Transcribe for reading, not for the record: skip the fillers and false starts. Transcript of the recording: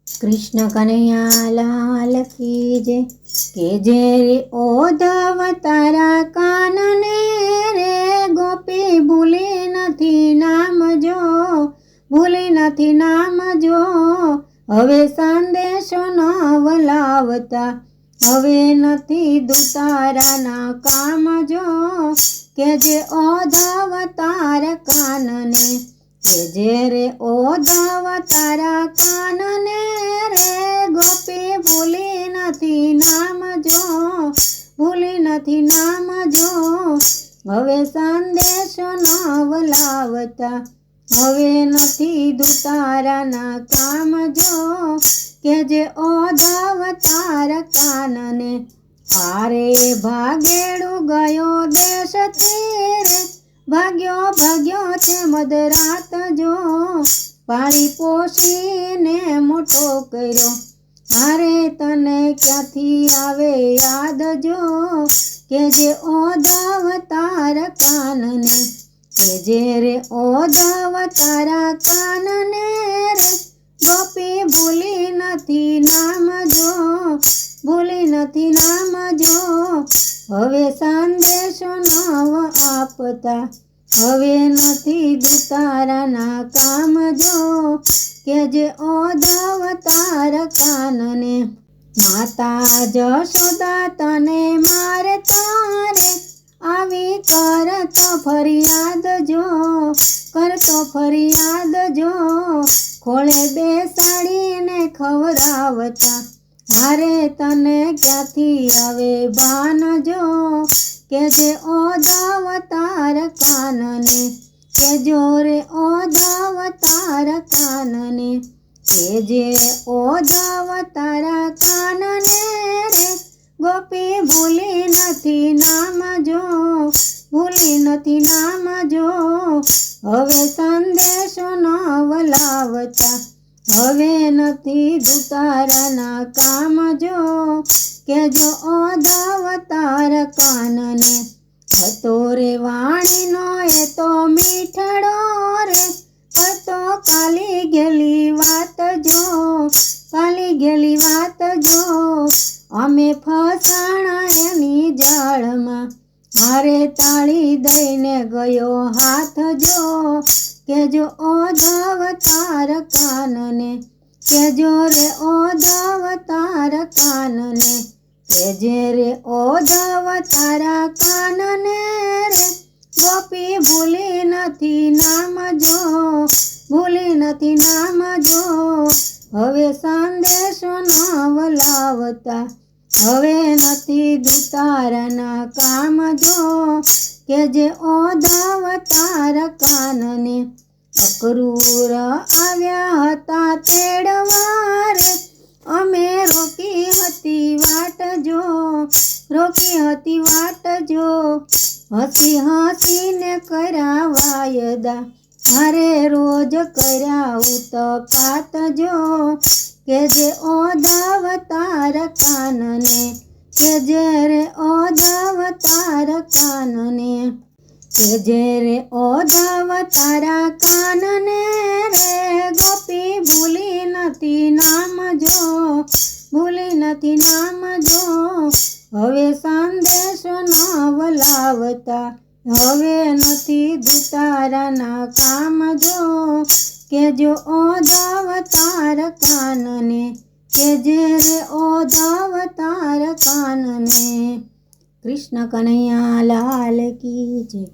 कृष्ण कन्हैया लाल की जय। के जे रे ओधव तारा कानने रे गोपी भूली नथी नाम जो, भूली नथी नाम जो। हवे संदेशो नवलावता, हवे नथी दूताराना काम जो। के जे ओधव तारा कानने, के जे रे ओधव तारा कानने रे गोपी भूली नथी नाम जो, भूली नथी नाम जो। हवे संदेशो नवलावता, हवे नथी दूताराना काम जो। के जे ओधव तारा कानने, आरे भागेड़ू गयो देश रे भाग्यो भाग्यो छे मधरात जो। पाली पोषीने मोटो कर्यो, अरे तने क्यांथी आवे याद जो। के जे ओधव तारा कानने, के जे रे ओधव तारा कानने रे गोपी भूली नथी नाम जो, भूली नथी नाम जो। हवे संदेशो नव आपता, हवे नथी दूताराना काम जो। के जे ओधव तारा कानने, माता जशोदा तने मारे तारे आवी करतो फरियाद जो, करतो फरियाद जो। खोळे बेसाडीने खवरावता, अरे तने क्यांथी आवे भान जो। के जे ओधव तारा कानने, के जो रे ओधव तारा कानने, के जे ओधव तारा कानने रे गोपी भूली नथी नाम जो, भूली नथी नाम जो। हवे संदेशो नवलावता, हवे नथी दूताराना काम जो। के जो ओधव तारा कानने, हतो रे वाणीनो ए तो मीठड़ो रे कतो काली गेली वात जो, काली गेली वात जो। अमे फसाणा एनी जाळमां, मारे ताળી दईने गयो हाथ जो। के जो ओधव तारा कानने, के जो रे ओधव तारा कानने, के जे रे ओधव तारा कानने रे गोपी भूली नथी नाम जो, भूली नथी नाम जो। हवे संदेशो नवलावता, हवे नथी दूताराना काम जो। के जे ओधव तारा कानने, अक्रूर आव्या हता तेड़वा रे अमे रोकी हती वाट जो, रोकी हती वाट जो। हसी हसी ने कर्या वायदा, मारे रोज कर्या उत्पात जो। के जे ओधव तारा कानने, के जे रे ओधव तारा कानने, के जे रे ओधव तारा कानने रे गोपी भूली नथी नाम जो, भूली नथी नाम जो। हवे संदेशो नवलावता, हवे नथी दूताराना काम जो। के जो ओधव तारा कानने, के जे रे ओधव तारा कानने। कृष्ण कन्हैया लाल की जय।